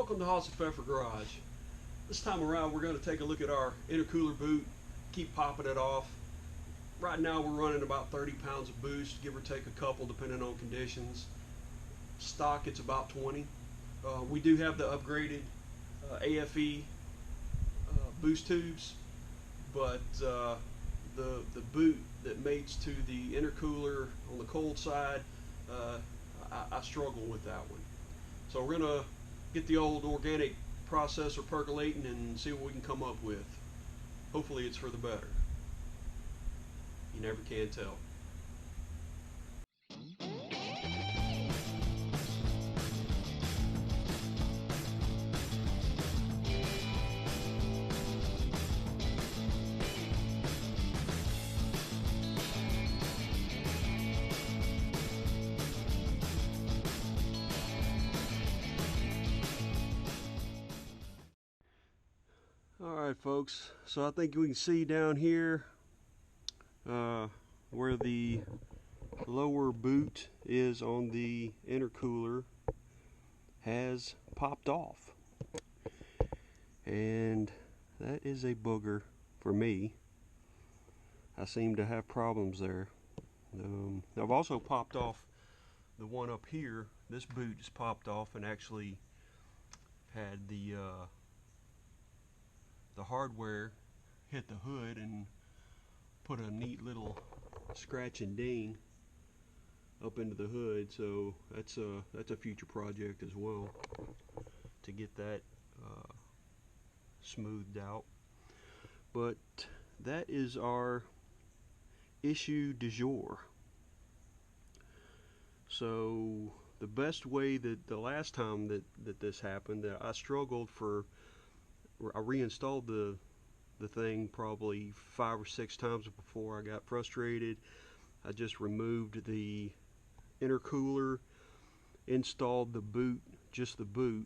Welcome to Hoss and Pfeffer Garage. This time around we're going to take a look at our intercooler boot, keep popping it off. Right now we're running about 30 pounds of boost, give or take a couple depending on conditions. Stock it's about 20. We do have the upgraded AFE boost tubes, but the boot that mates to the intercooler on the cold side, I struggle with that one. So we're going to get the old organic processor percolating and see what we can come up with. Hopefully it's for the better. You never can tell. Alright folks, so I think we can see down here where the lower boot is on the intercooler has popped off, and that is a booger for me. I seem to have problems there. I've also popped off the one up here. This boot is popped off and actually had the hardware hit the hood and put a neat little scratch and ding up into the hood. So that's a future project as well, to get that smoothed out. But that is our issue du jour. So the best way that the last time that this happened, that I struggled for, I reinstalled the thing probably 5 or 6 times before I got frustrated. I just removed the intercooler, installed the boot, just the boot,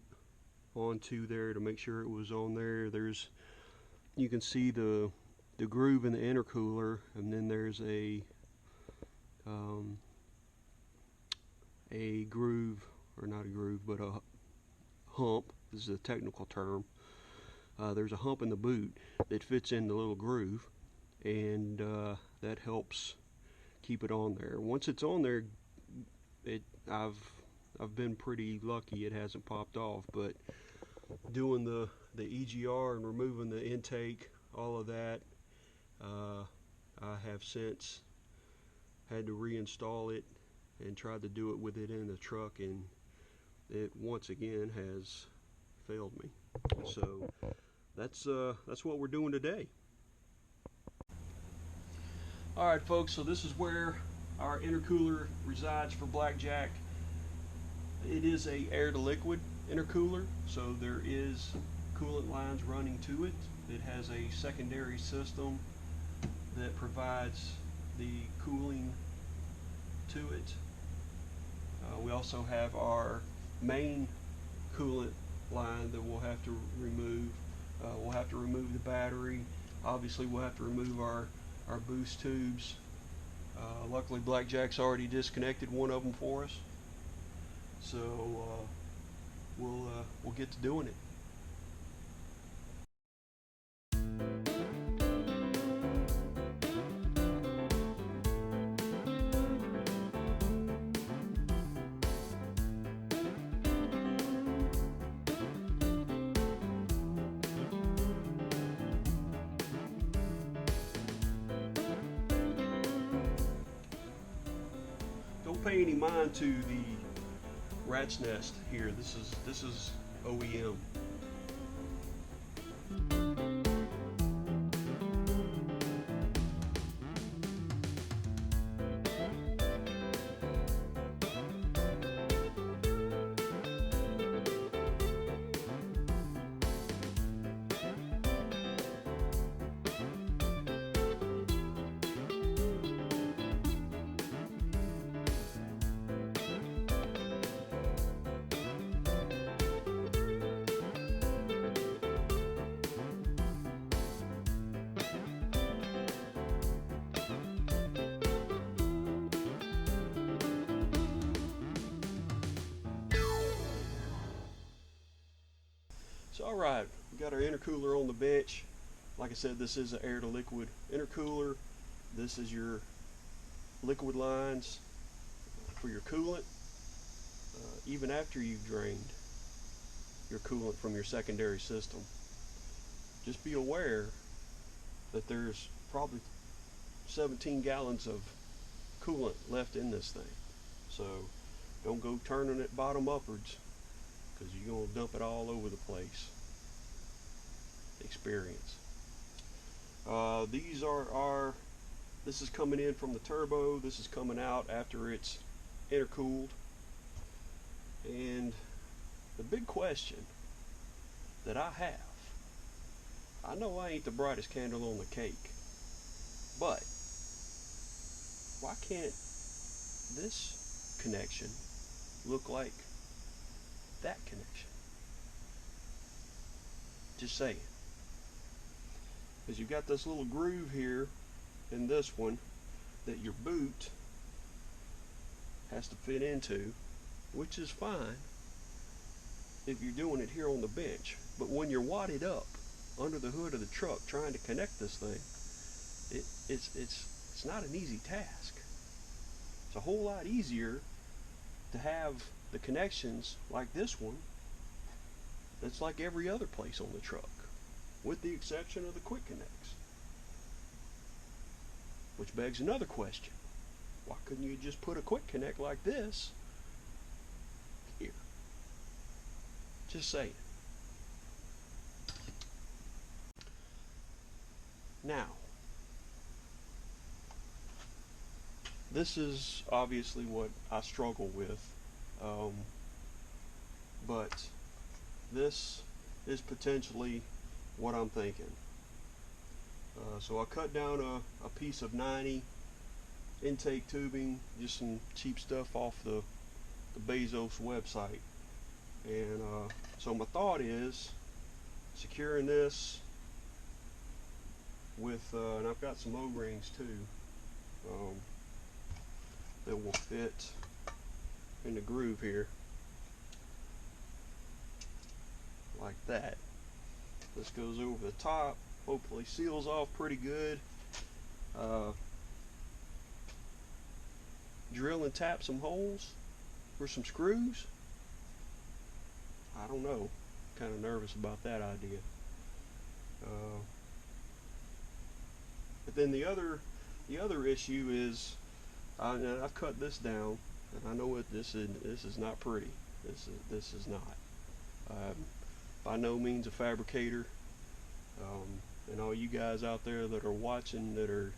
onto there to make sure it was on there. You can see the groove in the intercooler, and then there's a groove, or not a groove, but a hump. This is a technical term. There's a hump in the boot that fits in the little groove, and that helps keep it on there. Once it's on there, I've been pretty lucky, it hasn't popped off. But doing the EGR and removing the intake, all of that, I have since had to reinstall it and tried to do it with it in the truck, and it once again has failed me. So that's what we're doing today. Alright folks, so this is where our intercooler resides for Blackjack. It is a air to liquid intercooler, so there is coolant lines running to it. It has a secondary system that provides the cooling to it. We also have our main coolant line that we'll have to remove. We'll have to remove the battery. Obviously we'll have to remove our boost tubes. Luckily Blackjack's already disconnected one of them for us, so we'll get to doing it. Don't pay any mind to the rat's nest here. This is OEM. So alright, we got our intercooler on the bench. Like I said, this is an air to liquid intercooler. This is your liquid lines for your coolant. Even after you've drained your coolant from your secondary system, just be aware that there's probably 17 gallons of coolant left in this thing. So don't go turning it bottom upwards, because you're going to dump it all over the place. Experience. These are our, this is coming in from the turbo, this is coming out after it's intercooled. And the big question that I have, I know I ain't the brightest candle on the cake, but why can't this connection look like that connection? Just saying. Because you've got this little groove here in this one that your boot has to fit into, which is fine if you're doing it here on the bench. But when you're wadded up under the hood of the truck trying to connect this thing, it's not an easy task. It's a whole lot easier to have the connections like this one that's like every other place on the truck, with the exception of the quick connects. Which begs another question. Why couldn't you just put a quick connect like this here? Just saying. Now, this is obviously what I struggle with, but this is potentially what I'm thinking. So I cut down a piece of 90 intake tubing, just some cheap stuff off the Bezos website, and so my thought is securing this with, and I've got some O-rings too, that will fit in the groove here, like that. This goes over the top, hopefully seals off pretty good. Drill and tap some holes for some screws. I don't know, kind of nervous about that idea. But then the other issue is, I've cut this down, and I know what this is not pretty. This is not. By no means a fabricator. And all you guys out there that are watching, that are,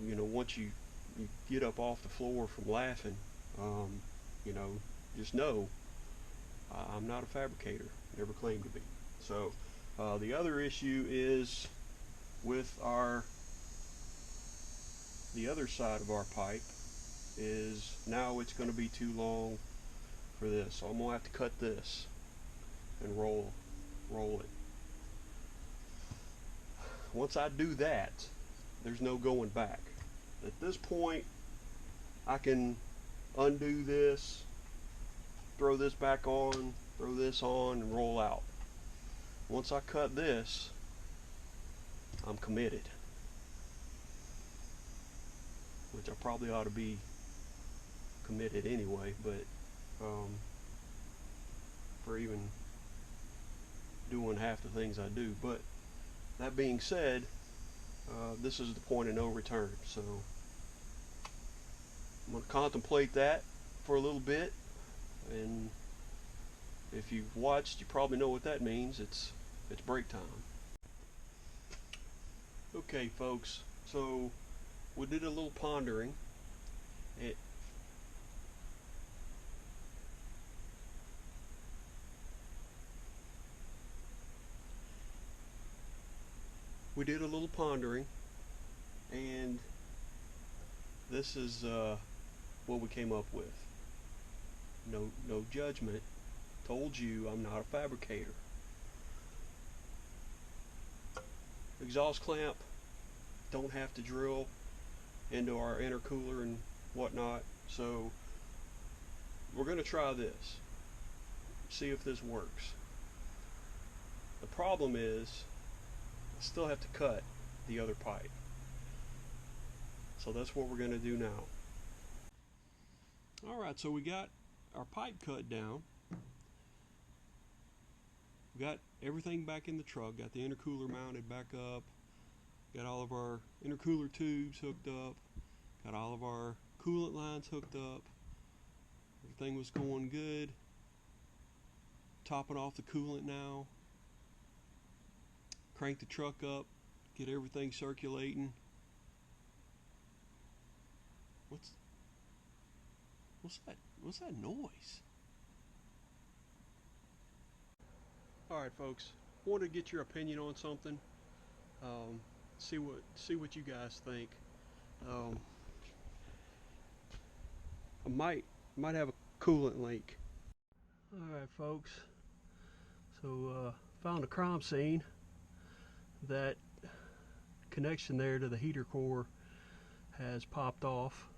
you know, once you get up off the floor from laughing, you know, just know I'm not a fabricator. Never claimed to be. So the other issue is with the other side of our pipe is now it's going to be too long for this, so I'm going to have to cut this and roll it. Once I do that, there's no going back. At this point, I can undo this, throw this back on, throw this on, and roll out. Once I cut this, I'm committed. Which I probably ought to be committed anyway, but for even doing half the things I do. But that being said, this is the point of no return. So I'm going to contemplate that for a little bit, and if you've watched, you probably know what that means. It's break time. Okay, folks, so we did a little pondering. We did a little pondering, and this is what we came up with. No judgment. Told you I'm not a fabricator. Exhaust clamp, don't have to drill into our intercooler and whatnot, so we're going to try this, see if this works. The problem is I still have to cut the other pipe. So that's what we're going to do now. Alright, so we got our pipe cut down. We got everything back in the truck, got the intercooler mounted back up, got all of our intercooler tubes hooked up, got all of our coolant lines hooked up. Everything was going good. Topping off the coolant now. Crank the truck up, get everything circulating. What's that noise? Alright folks, wanted to get your opinion on something. See what you guys think. I might have a coolant leak. Alright folks, so found a crime scene. That connection there to the heater core has popped off.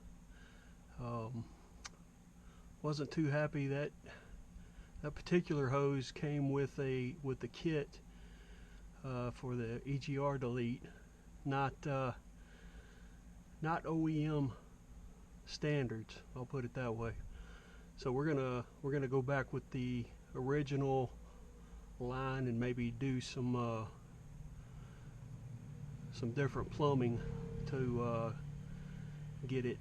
Wasn't too happy that particular hose came with the kit for the EGR delete, not OEM standards. I'll put it that way. So we're gonna go back with the original line and maybe do some different plumbing to get it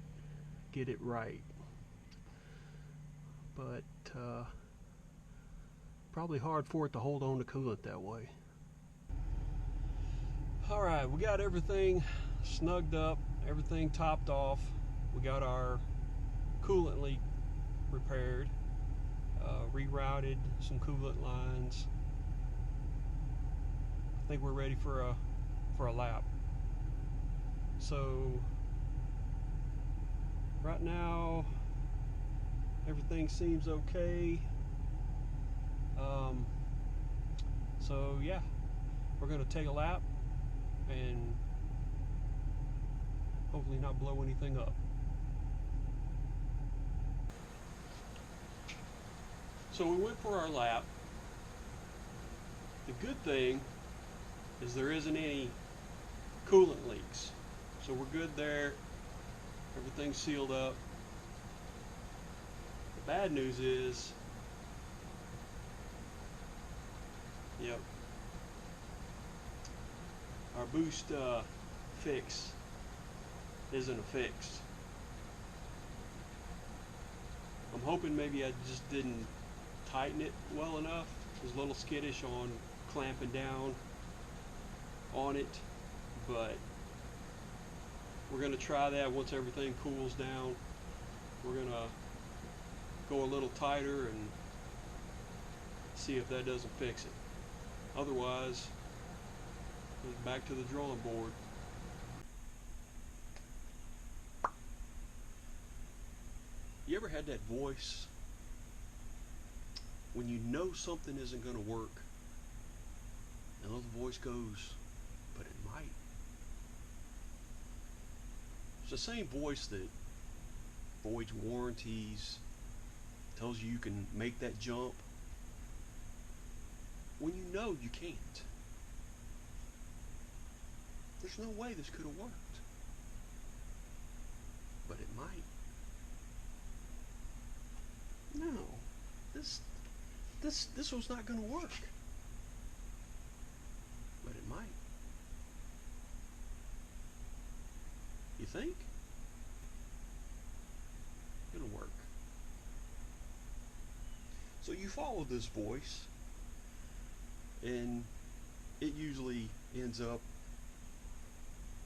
right. But probably hard for it to hold on to coolant that way. Alright, we got everything snugged up, everything topped off. We got our coolant leak repaired, rerouted some coolant lines. I think we're ready for a lap. So right now everything seems okay. So yeah, we're gonna take a lap and hopefully not blow anything up. So we went for our lap. The good thing is there isn't any coolant leaks. So we're good there. Everything's sealed up. The bad news is, yep, our boost fix isn't affixed. I'm hoping maybe I just didn't tighten it well enough. I was a little skittish on clamping down on it, but we're going to try that once everything cools down. We're going to go a little tighter and see if that doesn't fix it. Otherwise, back to the drawing board. You ever had that voice when you know something isn't going to work, and the voice goes, but it might? It's the same voice that voids warranties, tells you can make that jump when you know you can't. There's no way this could have worked, but it might. No, this was not going to work, but it might. You think? It'll work. So you follow this voice, and it usually ends up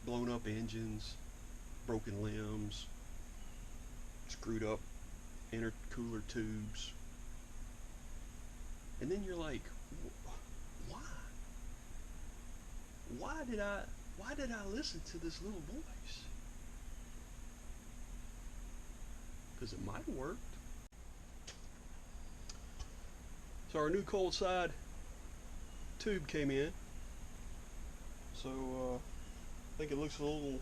blown up engines, broken limbs, screwed up intercooler tubes. And then you're like, why? Why did I listen to this little voice? Because it might have worked. So our new cold side tube came in. So I think it looks a little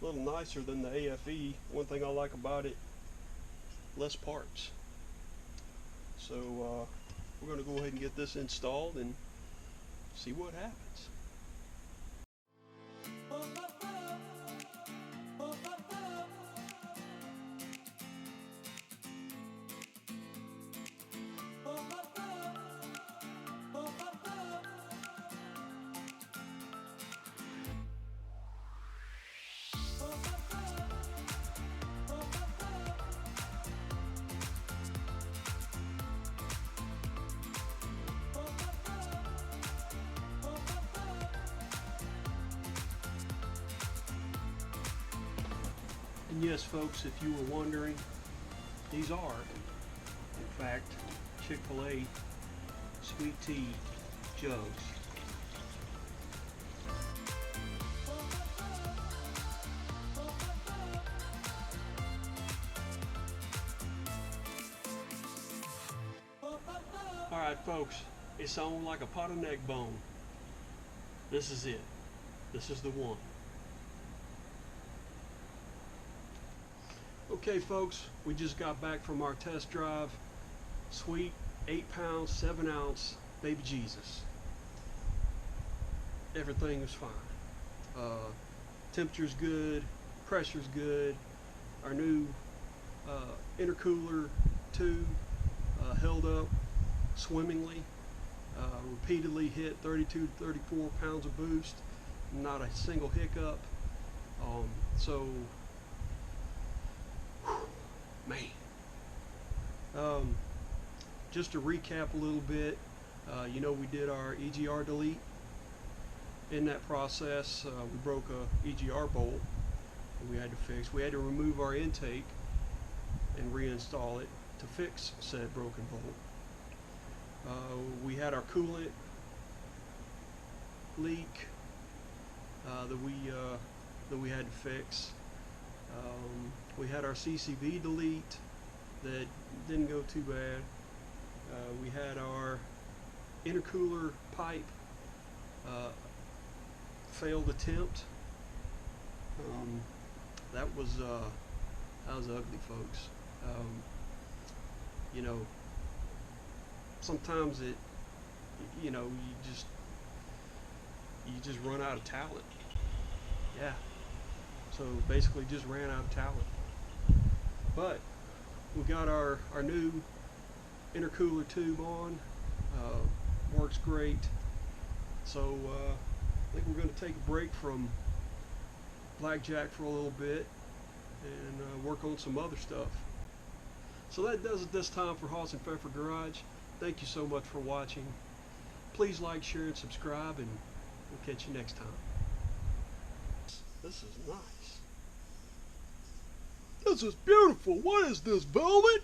nicer than the AFE. One thing I like about it, less parts. So we're going to go ahead and get this installed and see what happens. And yes, folks, if you were wondering, these are, in fact, Chick-fil-A sweet tea jugs. Alright, folks, it's on like a pot of neck bone. This is it. This is the one. Okay, folks, we just got back from our test drive. Sweet 8-pound, 7-ounce baby Jesus. Everything was fine. Temperature's good, pressure's good. Our new intercooler tube held up swimmingly. Repeatedly hit 32 to 34 pounds of boost. Not a single hiccup. So man, just to recap a little bit, you know, we did our EGR delete. In that process, we broke a EGR bolt that we had to fix. We had to remove our intake and reinstall it to fix said broken bolt. We had our coolant leak that we had to fix. We had our CCV delete that didn't go too bad. We had our intercooler pipe failed attempt. That was ugly, folks. You know, sometimes you know, you just run out of talent. Yeah. So basically just ran out of talent. But we got our new intercooler tube on. Works great. So I think we're going to take a break from blackjack for a little bit and work on some other stuff. So that does it this time for Hoss and Pfeffer Garage. Thank you so much for watching. Please like, share, and subscribe, and we'll catch you next time. This is nice. This is beautiful. What is this, velvet?